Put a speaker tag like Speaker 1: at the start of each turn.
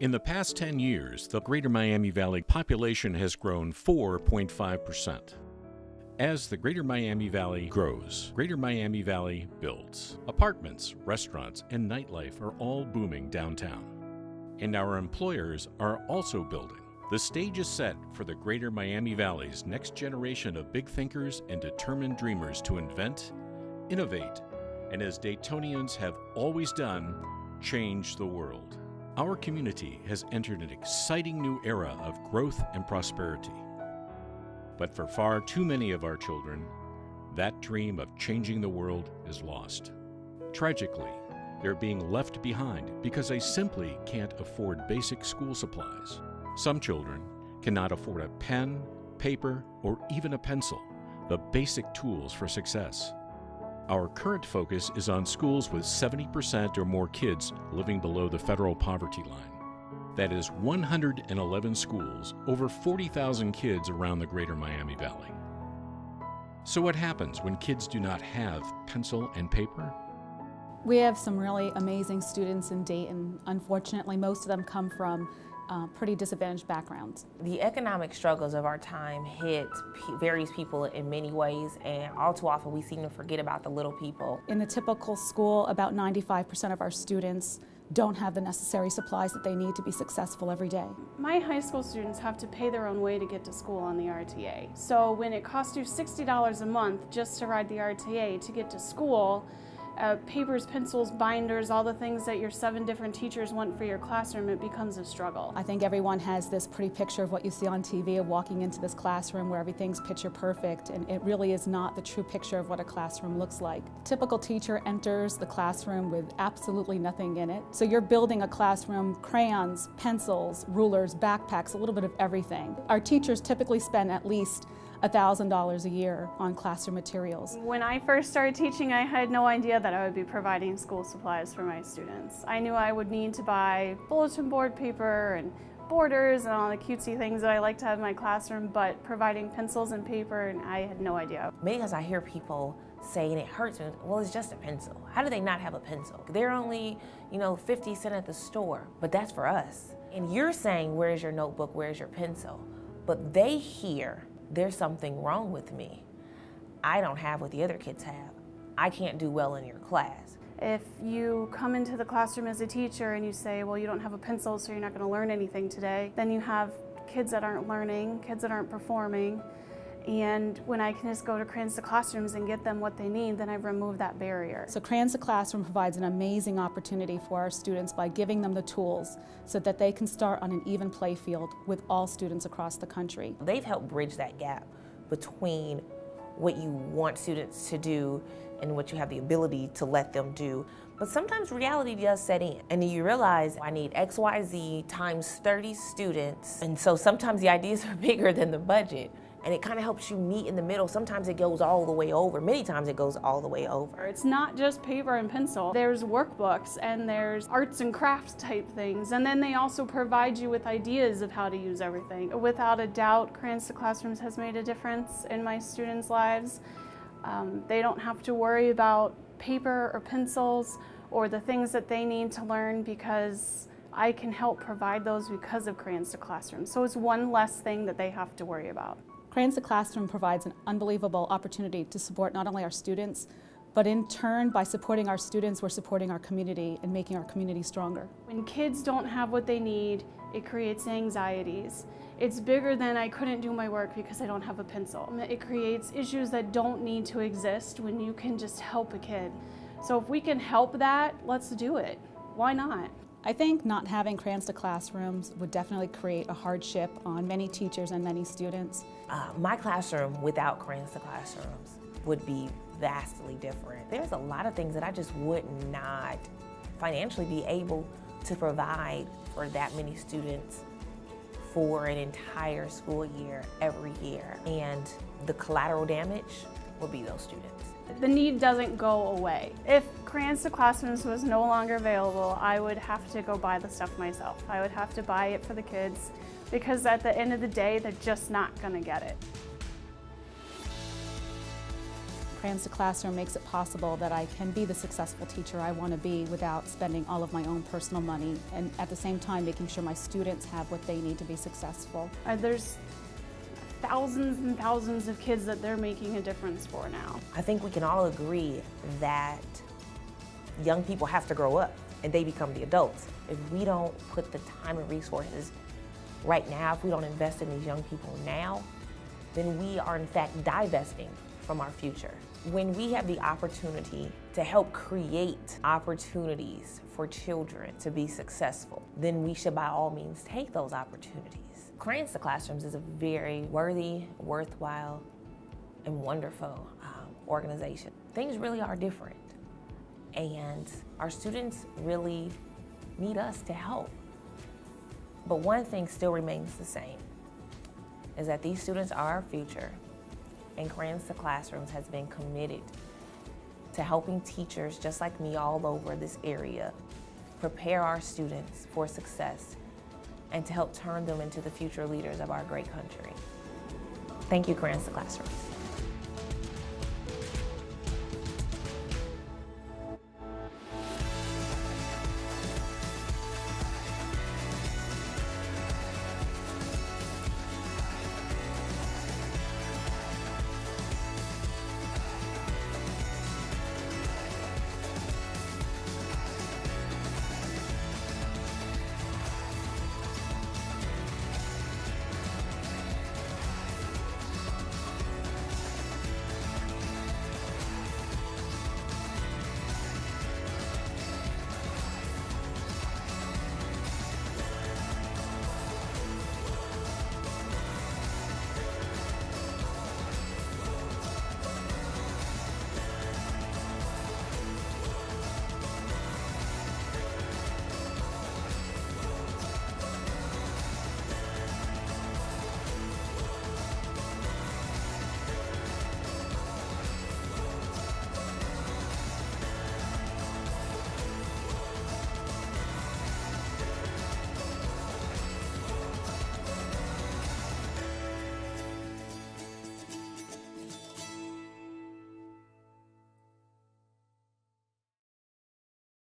Speaker 1: In the past 10 years, the Greater Miami Valley population has grown 4.5%. As the Greater Miami Valley grows, Greater Miami Valley builds. Apartments, restaurants, and nightlife are all booming downtown. And our employers are also building. The stage is set for the Greater Miami Valley's next generation of big thinkers and determined dreamers to invent, innovate, and as Daytonians have always done, change the world. Our community has entered an exciting new era of growth and prosperity. But for far too many of our children, that dream of changing the world is lost. Tragically, they're being left behind because they simply can't afford basic school supplies. Some children cannot afford a pen, paper, or even a pencil, the basic tools for success. Our current focus is on schools with 70% or more kids living below the federal poverty line. That is 111 schools, over 40,000 kids around the Greater Miami Valley. So what happens when kids do not have pencil and paper?
Speaker 2: We have some really amazing students in Dayton. Unfortunately, most of them come from pretty disadvantaged backgrounds.
Speaker 3: The economic struggles of our time hit various people in many ways, and all too often we seem to forget about the little people.
Speaker 2: In the typical school, about 95% of our students don't have the necessary supplies that they need to be successful every day.
Speaker 4: My high school students have to pay their own way to get to school on the RTA. So when it costs you $60 a month just to ride the RTA to get to school, papers, pencils, binders, all the things that your 7 different teachers want for your classroom, it becomes a struggle.
Speaker 2: I think everyone has this pretty picture of what you see on TV of walking into this classroom where everything's picture perfect, and it really is not the true picture of what a classroom looks like. Typical teacher enters the classroom with absolutely nothing in it. So you're building a classroom, crayons, pencils, rulers, backpacks, a little bit of everything. Our teachers typically spend at least $1,000 a year on classroom materials.
Speaker 4: When I first started teaching, I had no idea that I would be providing school supplies for my students. I knew I would need to buy bulletin board paper and borders and all the cutesy things that I like to have in my classroom, but providing pencils and paper, and I had no idea.
Speaker 3: Many times I hear people say, and it hurts me, well, it's just a pencil. How do they not have a pencil? They're only, 50 cents at the store, but that's for us. And you're saying, where's your notebook, where's your pencil? But they hear, there's something wrong with me. I don't have what the other kids have. I can't do well in your class.
Speaker 4: If you come into the classroom as a teacher and you say, well, you don't have a pencil, so you're not going to learn anything today, then you have kids that aren't learning, kids that aren't performing. And when I can just go to Crayons to Classrooms and get them what they need, then I've removed that barrier.
Speaker 2: So Crayons to Classroom provides an amazing opportunity for our students by giving them the tools so that they can start on an even play field with all students across the country.
Speaker 3: They've helped bridge that gap between what you want students to do and what you have the ability to let them do. But sometimes reality does set in, and you realize I need XYZ times 30 students, and so sometimes the ideas are bigger than the budget. And it kind of helps you meet in the middle. Sometimes it goes all the way over. Many times it goes all the way over.
Speaker 4: It's not just paper and pencil. There's workbooks and there's arts and crafts type things. And then they also provide you with ideas of how to use everything. Without a doubt, Crayons to Classrooms has made a difference in my students' lives. They don't have to worry about paper or pencils or the things that they need to learn because I can help provide those because of Crayons to Classrooms. So it's one less thing that they have to worry about.
Speaker 2: Crayons to Classroom provides an unbelievable opportunity to support not only our students, but in turn, by supporting our students, we're supporting our community and making our community stronger.
Speaker 4: When kids don't have what they need, it creates anxieties. It's bigger than I couldn't do my work because I don't have a pencil. It creates issues that don't need to exist when you can just help a kid. So if we can help that, let's do it. Why not?
Speaker 2: I think not having Crayons to Classrooms would definitely create a hardship on many teachers and many students.
Speaker 3: My classroom without Crayons to Classrooms would be vastly different. There's a lot of things that I just would not financially be able to provide for that many students for an entire school year, every year. And the collateral damage will be those students.
Speaker 4: The need doesn't go away. If Crayons to Classrooms was no longer available, I would have to go buy the stuff myself. I would have to buy it for the kids because at the end of the day, they're just not gonna get it.
Speaker 2: Crayons to Classroom makes it possible that I can be the successful teacher I want to be without spending all of my own personal money, and at the same time making sure my students have what they need to be successful.
Speaker 4: There's thousands and thousands of kids that they're making a difference for now.
Speaker 3: I think we can all agree that young people have to grow up and they become the adults. If we don't put the time and resources right now, if we don't invest in these young people now, then we are in fact divesting from our future. When we have the opportunity to help create opportunities for children to be successful, then we should by all means take those opportunities. Crayons to Classrooms is a very worthy, worthwhile, and wonderful organization. Things really are different, and our students really need us to help. But one thing still remains the same, is that these students are our future, and Crayons to Classrooms has been committed to helping teachers just like me all over this area prepare our students for success and to help turn them into the future leaders of our great country. Thank you, Crayons to Classrooms.